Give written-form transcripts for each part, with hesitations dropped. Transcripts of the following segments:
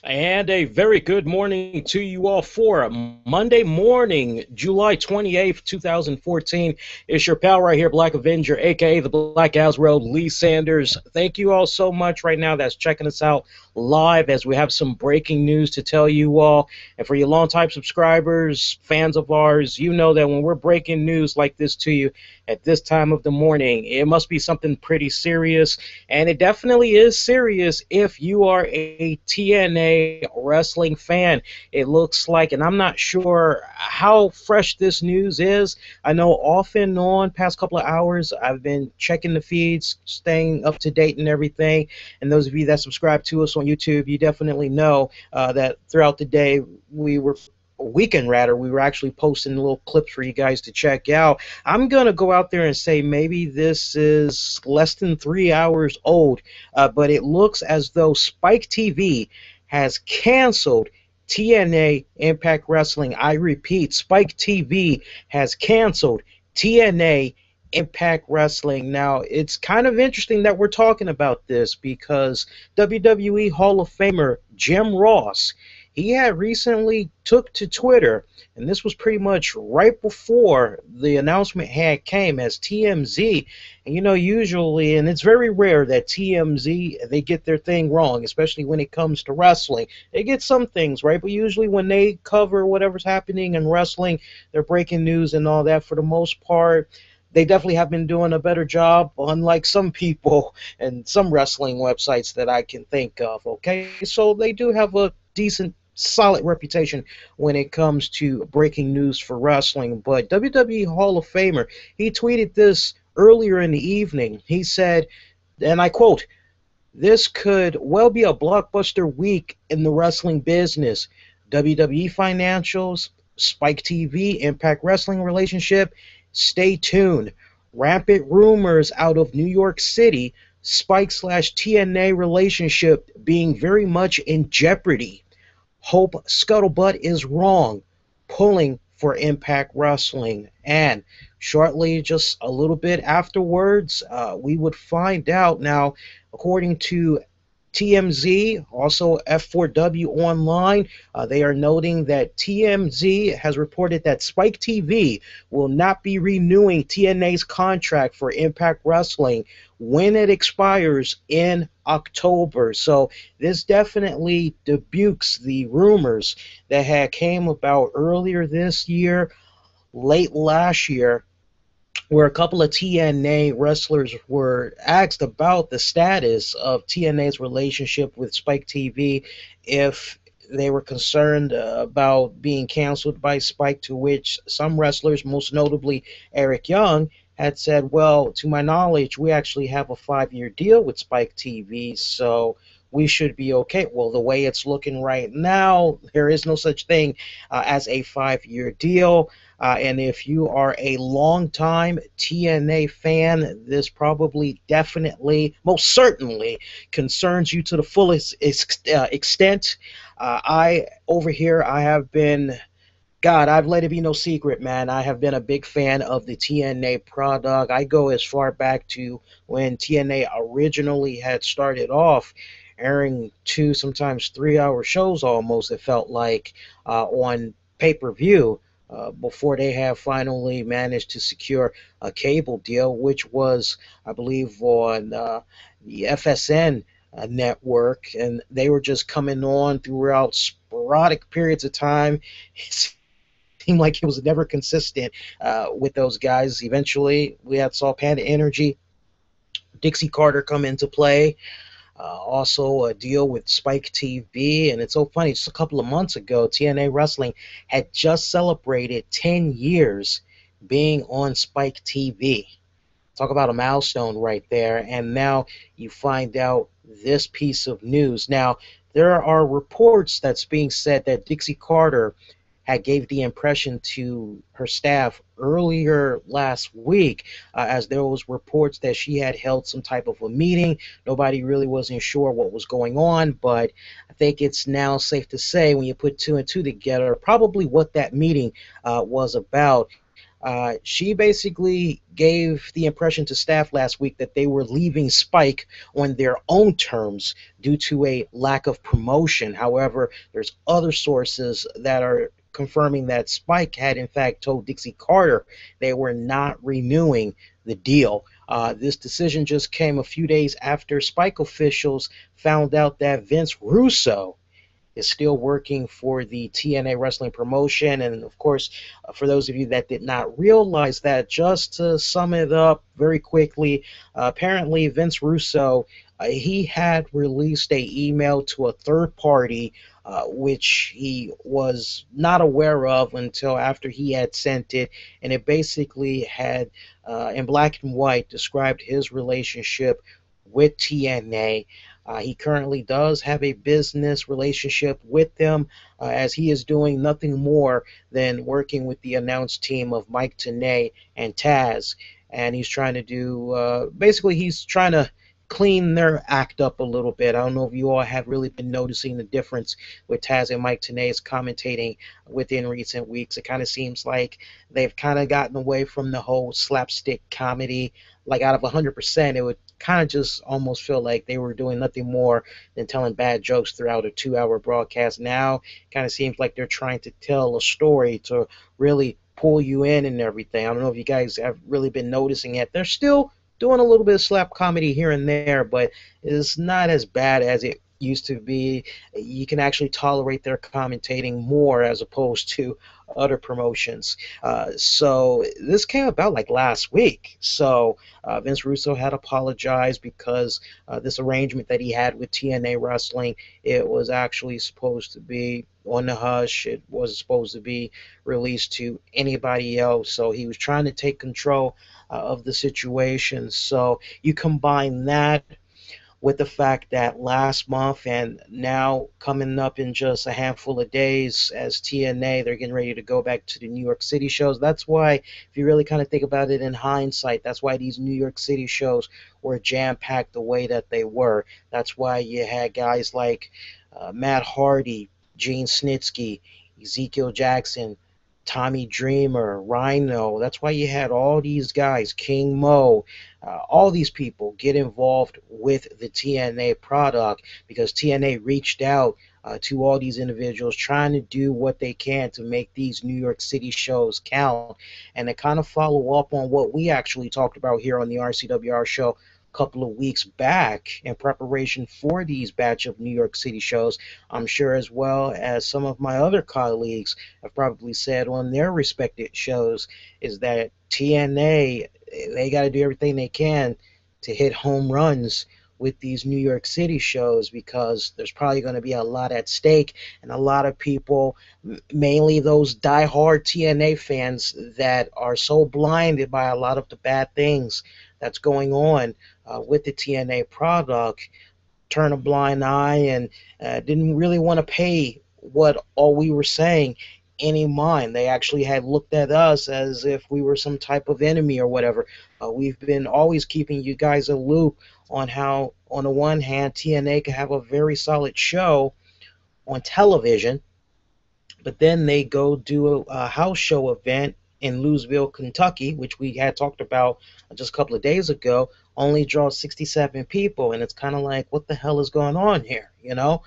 And a very good morning to you all for Monday morning, July 28th, 2014. It's your pal right here, Black Avenger, aka the Black Road, Lee Sanders. Thank you all so much right now that's checking us out live as we have some breaking news to tell you all. And for your longtime subscribers, fans of ours, you know that when we're breaking news like this to you at this time of the morning, it must be something pretty serious. And it definitely is serious if you are a TNA wrestling fan. It looks like, and I'm not sure how fresh this news is. I know off and on, past couple of hours, I've been checking the feeds, staying up to date and everything. And those of you that subscribe to us on YouTube, you definitely know that throughout the day we were weekend rather, we were actually posting little clips for you guys to check out. I'm gonna go out there and say maybe this is less than 3 hours old, but it looks as though Spike TV has canceled TNA Impact Wrestling. I repeat, Spike TV has canceled TNA Impact Wrestling. Now, it's kind of interesting that we're talking about this because WWE Hall of Famer Jim Ross, he had recently took to Twitter, and this was pretty much right before the announcement had came as TMZ. And usually, and it's very rare that TMZ, they get their thing wrong, especially when it comes to wrestling. They get some things right, but usually when they cover whatever's happening in wrestling, they're breaking news and all that. For the most part, they definitely have been doing a better job, unlike some people and some wrestling websites that I can think of. Okay, so they do have a decent, solid reputation when it comes to breaking news for wrestling. But WWE Hall of Famer, he tweeted this earlier in the evening. He said, and I quote, "This could well be a blockbuster week in the wrestling business. WWE financials, Spike TV, Impact Wrestling relationship. Stay tuned. Rampant rumors out of New York City. Spike slash TNA relationship being very much in jeopardy. Hope Scuttlebutt is wrong. Pulling for Impact Wrestling." And shortly, just a little bit afterwards, we would find out. Now, according to TMZ, also F4W Online, they are noting that TMZ has reported that Spike TV will not be renewing TNA's contract for Impact Wrestling when it expires in October. So this definitely debunks the rumors that had came about earlier this year, late last year, where a couple of TNA wrestlers were asked about the status of TNA's relationship with Spike TV, if they were concerned about being canceled by Spike, to which some wrestlers, most notably Eric Young, had said, well, to my knowledge, we actually have a 5-year deal with Spike TV, so we should be okay. Well, the way it's looking right now, there is no such thing as a 5-year deal. And if you are a longtime TNA fan, this probably, definitely, most certainly concerns you to the fullest extent. Over here, I have been, God, I've let it be no secret, man. I have been a big fan of the TNA product. I go as far back to when TNA originally had started off airing 2, sometimes 3 hour shows almost, it felt like, on pay-per-view, before they have finally managed to secure a cable deal, which was, I believe, on the FSN network, and they were just coming on throughout sporadic periods of time. It seemed like it was never consistent with those guys. Eventually, we had saw Panda Energy, Dixie Carter come into play. Also a deal with Spike TV, and it's so funny, just a couple of months ago, TNA Wrestling had just celebrated 10 years being on Spike TV. Talk about a milestone right there, and now you find out this piece of news. Now, there are reports that's being said that Dixie Carter had gave the impression to her staff earlier last week, as there was reports that she had held some type of a meeting. Nobody really wasn't sure what was going on, but I think it's now safe to say, when you put two and two together, probably what that meeting was about. She basically gave the impression to staff last week that they were leaving Spike on their own terms due to a lack of promotion. However, there's other sources that are confirming that Spike had in fact told Dixie Carter they were not renewing the deal. This decision just came a few days after Spike officials found out that Vince Russo is still working for the TNA wrestling promotion. And of course, for those of you that did not realize that, just to sum it up very quickly, apparently Vince Russo, he had released a email to a third party, which he was not aware of until after he had sent it, and it basically had, in black and white, described his relationship with TNA. He currently does have a business relationship with them, as he is doing nothing more than working with the announced team of Mike Tenay and Taz. And he's trying to do, basically, he's trying to clean their act up a little bit. I don't know if you all have really been noticing the difference with Taz and Mike Tenay's commentating within recent weeks. It kind of seems like they've kind of gotten away from the whole slapstick comedy. Like out of 100%, it would kind of just almost feel like they were doing nothing more than telling bad jokes throughout a 2-hour broadcast. Now, it kind of seems like they're trying to tell a story to really pull you in and everything. I don't know if you guys have really been noticing it. They're still doing a little bit of slap comedy here and there, but it's not as bad as it used to be. You can actually tolerate their commentating more as opposed to other promotions. So this came about like last week. So Vince Russo had apologized because this arrangement that he had with TNA Wrestling, it was actually supposed to be on the hush. It wasn't supposed to be released to anybody else. So he was trying to take control of the situation. So you combine that with the fact that last month and now coming up in just a handful of days as TNA, they're getting ready to go back to the New York City shows. That's why, if you really kind of think about it in hindsight, that's why these New York City shows were jam-packed the way that they were. That's why you had guys like Matt Hardy, Gene Snitsky, Ezekiel Jackson, Tommy Dreamer, Rhino. That's why you had all these guys, King Mo, all these people get involved with the TNA product because TNA reached out to all these individuals trying to do what they can to make these New York City shows count. And to kind of follow up on what we actually talked about here on the RCWR show couple of weeks back in preparation for these batch of New York City shows, I'm sure as well as some of my other colleagues have probably said on their respected shows, is that TNA, they got to do everything they can to hit home runs with these New York City shows because there's probably going to be a lot at stake, and a lot of people, mainly those diehard TNA fans that are so blinded by a lot of the bad things that's going on with the TNA product, turn a blind eye and didn't really want to pay what all we were saying any mind. They actually had looked at us as if we were some type of enemy or whatever. We've been always keeping you guys a loop on how, on the one hand, TNA can have a very solid show on television, but then they go do a house show event in Louisville, Kentucky, which we had talked about just a couple of days ago, only draws 67 people, and it's kind of like, what the hell is going on here, you know?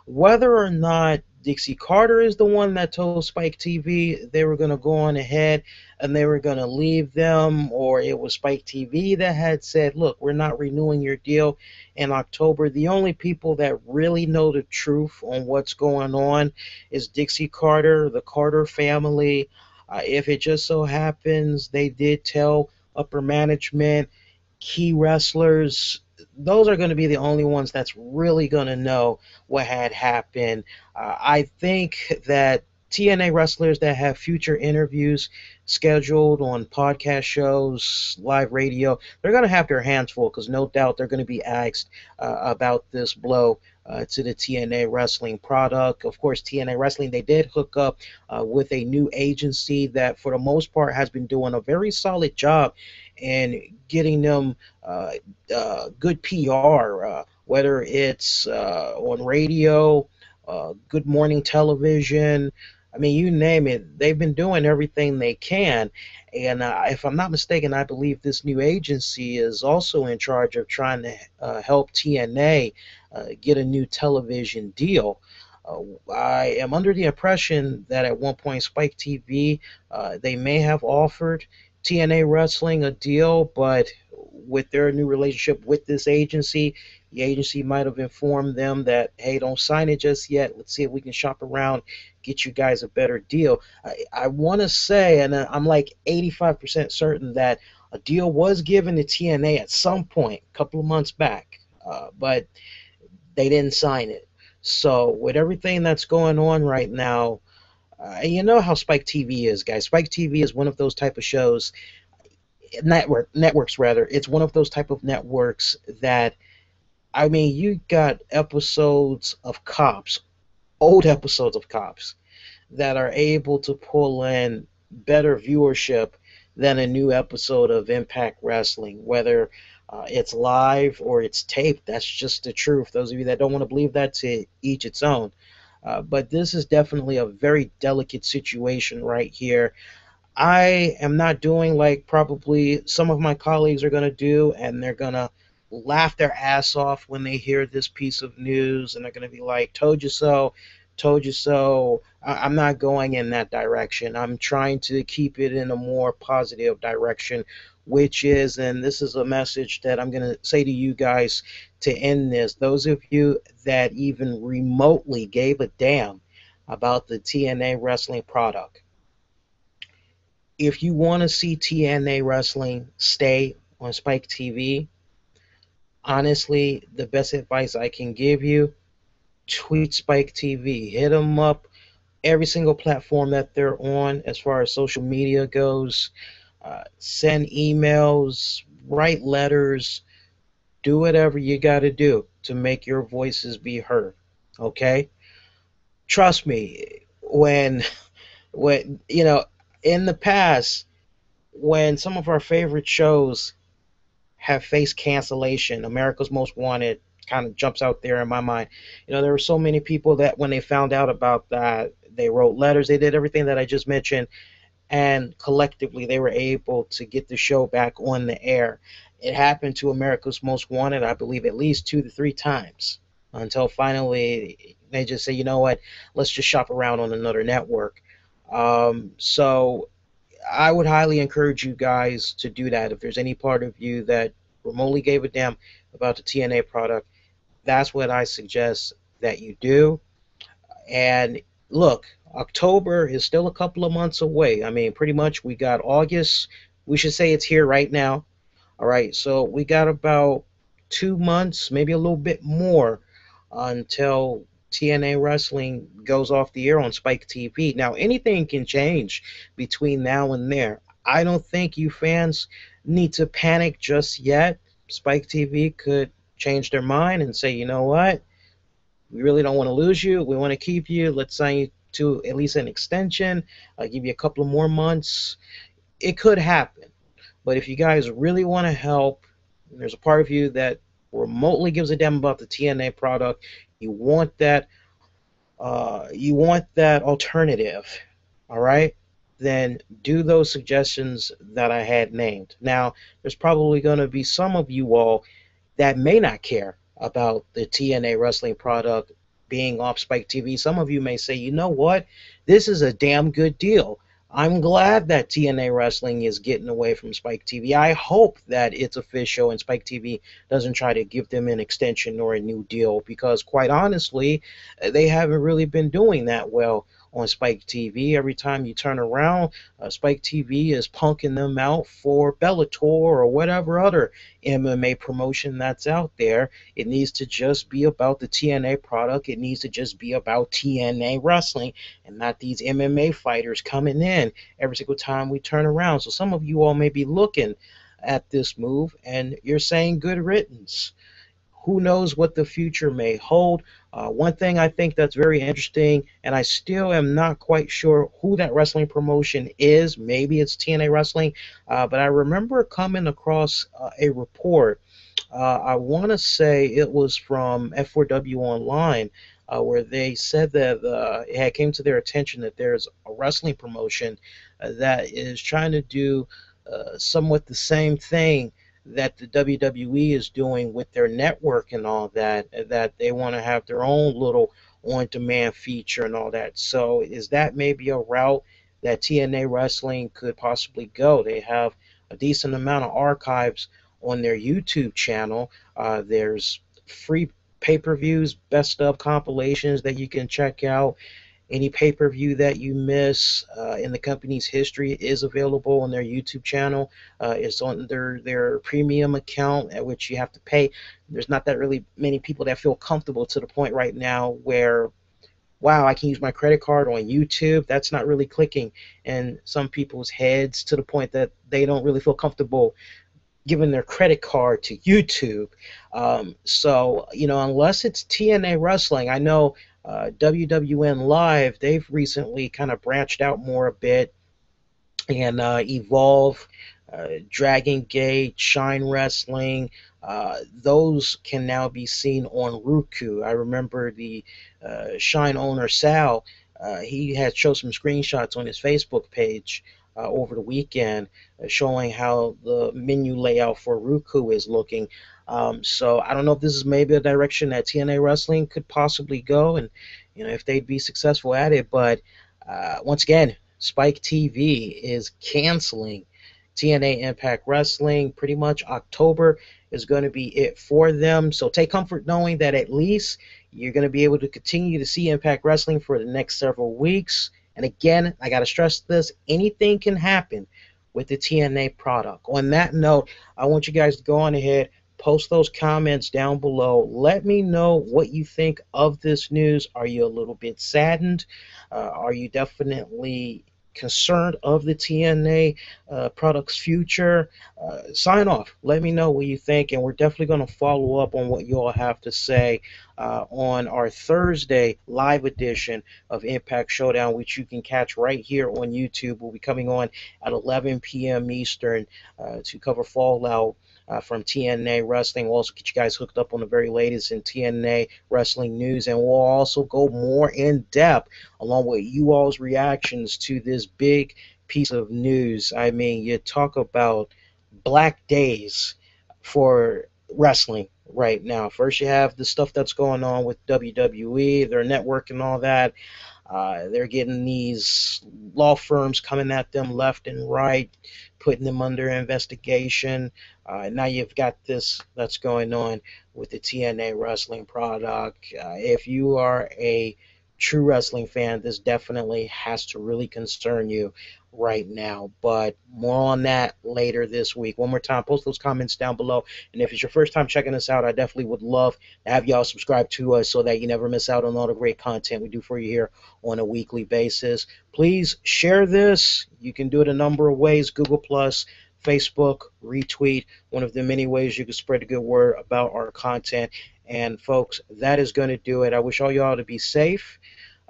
Whether or not Dixie Carter is the one that told Spike TV they were going to go on ahead and they were going to leave them, or it was Spike TV that had said, look, we're not renewing your deal in October. The only people that really know the truth on what's going on is Dixie Carter, the Carter family. If it just so happens they did tell upper management, key wrestlers, those are going to be the only ones that's really going to know what had happened. I think that TNA wrestlers that have future interviews scheduled on podcast shows, live radio, they're going to have their hands full because no doubt they're going to be asked about this blow to the TNA wrestling product. Of course, TNA wrestling, they did hook up with a new agency that for the most part has been doing a very solid job in getting them good PR, whether it's on radio, Good Morning Television, I mean, you name it, they've been doing everything they can. And if I'm not mistaken, I believe this new agency is also in charge of trying to help TNA get a new television deal. I am under the impression that at one point Spike TV, they may have offered TNA Wrestling a deal, but with their new relationship with this agency, the agency might have informed them that, hey, don't sign it just yet. Let's see if we can shop around, get you guys a better deal. I want to say, and I'm like 85% certain that a deal was given to TNA at some point, a couple of months back, but they didn't sign it. So with everything that's going on right now, you know how Spike TV is, guys. Spike TV is one of those type of shows, networks rather. It's one of those type of networks that, I mean, you got episodes of Cops, old episodes of Cops, that are able to pull in better viewership than a new episode of Impact Wrestling, whether it's live or it's taped. That's just the truth. Those of you that don't want to believe that, to each its own. But this is definitely a very delicate situation right here. I am not doing like probably some of my colleagues are going to do, and they're going to laugh their ass off when they hear this piece of news, and they're going to be like, told you so, told you so. I'm not going in that direction. I'm trying to keep it in a more positive direction, which is, and this is a message that I'm going to say to you guys to end this. Those of you that even remotely gave a damn about the TNA wrestling product, if you want to see TNA wrestling stay on Spike TV, honestly, the best advice I can give you, tweet Spike TV. Hit them up every single platform that they're on as far as social media goes. Send emails, write letters, do whatever you got to do to make your voices be heard. Okay? Trust me, when you know, in the past, when some of our favorite shows have faced cancellation, America's Most Wanted kind of jumps out there in my mind. You know, there were so many people that when they found out about that, they wrote letters, they did everything that I just mentioned, and collectively they were able to get the show back on the air. It happened to America's Most Wanted, I believe, at least 2 to 3 times until finally they just say, you know what, let's just shop around on another network. So I would highly encourage you guys to do that. If there's any part of you that remotely gave a damn about the TNA product, that's what I suggest that you do. And look, October is still a couple of months away. I mean, pretty much we got August. We should say it's here right now. All right, so we got about 2 months, maybe a little bit more, until TNA Wrestling goes off the air on Spike TV. Now, anything can change between now and there. I don't think you fans need to panic just yet. Spike TV could change their mind and say, you know what, we really don't want to lose you. We want to keep you. Let's sign you to at least an extension. I'll give you a couple of more months. It could happen. But if you guys really want to help, there's a part of you that remotely gives a damn about the TNA product. You want that alternative, all right? Then do those suggestions that I had named. Now, there's probably going to be some of you all that may not care about the TNA wrestling product being off Spike TV. Some of you may say, you know what, this is a damn good deal. I'm glad that TNA Wrestling is getting away from Spike TV. I hope that it's official and Spike TV doesn't try to give them an extension or a new deal, because quite honestly, they haven't really been doing that well on Spike TV. Every time you turn around, Spike TV is punking them out for Bellator or whatever other MMA promotion that's out there. It needs to just be about the TNA product. It needs to just be about TNA wrestling and not these MMA fighters coming in every single time we turn around. So some of you all may be looking at this move and you're saying good riddance. Who knows what the future may hold? One thing I think that's very interesting, and I still am not quite sure who that wrestling promotion is. Maybe it's TNA Wrestling, but I remember coming across a report I want to say it was from F4W Online, where they said that it had came to their attention that there's a wrestling promotion that is trying to do somewhat the same thing that the WWE is doing with their network and all that, that they want to have their own little on-demand feature and all that. So is that maybe a route that TNA Wrestling could possibly go? They have a decent amount of archives on their YouTube channel. There's free pay-per-views, best of compilations that you can check out. Any pay-per-view that you miss in the company's history is available on their YouTube channel. It's on their premium account, at which you have to pay. There's not that really many people that feel comfortable to the point right now where, wow, I can use my credit card on YouTube. That's not really clicking in some people's heads to the point that they don't really feel comfortable giving their credit card to YouTube. So, unless it's TNA Wrestling, I know WWN Live, they've recently kind of branched out more a bit, and Evolve, Dragon Gate, Shine Wrestling, those can now be seen on Roku. I remember the Shine owner, Sal, he had showed some screenshots on his Facebook page over the weekend showing how the menu layout for Roku is looking. So I don't know if this is maybe a direction that TNA Wrestling could possibly go, and if they'd be successful at it. But once again, Spike TV is canceling TNA Impact Wrestling. Pretty much October is going to be it for them. So take comfort knowing that at least you're going to be able to continue to see Impact Wrestling for the next several weeks. And again, I got to stress this, anything can happen with the TNA product. On that note, I want you guys to go on ahead, post those comments down below. Let me know what you think of this news. Are you a little bit saddened? Are you definitely concerned of the TNA product's future? Sign off. Let me know what you think, and we're definitely going to follow up on what you all have to say on our Thursday live edition of Impact Showdown, which you can catch right here on YouTube. We'll be coming on at 11 p.m. Eastern to cover Fallout from TNA Wrestling. We'll also get you guys hooked up on the very latest in TNA Wrestling news, and we'll also go more in depth along with you all's reactions to this big piece of news. I mean, you talk about black days for wrestling right now. First, you have the stuff that's going on with WWE, their network, and all that. They're getting these law firms coming at them left and right, putting them under investigation. Now you've got this that's going on with the TNA Wrestling product. If you are a true wrestling fan, this definitely has to really concern you right now. But more on that later this week. One more time, post those comments down below. And if it's your first time checking us out, I definitely would love to have y'all subscribe to us so that you never miss out on all the great content we do for you here on a weekly basis. Please share this. You can do it a number of ways: Google Plus, Facebook, retweet, one of the many ways you can spread the good word about our content. And folks, that is going to do it. I wish all y'all to be safe.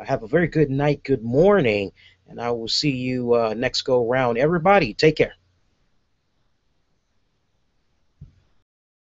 Have a very good night, good morning, and I will see you next go round. Everybody, take care.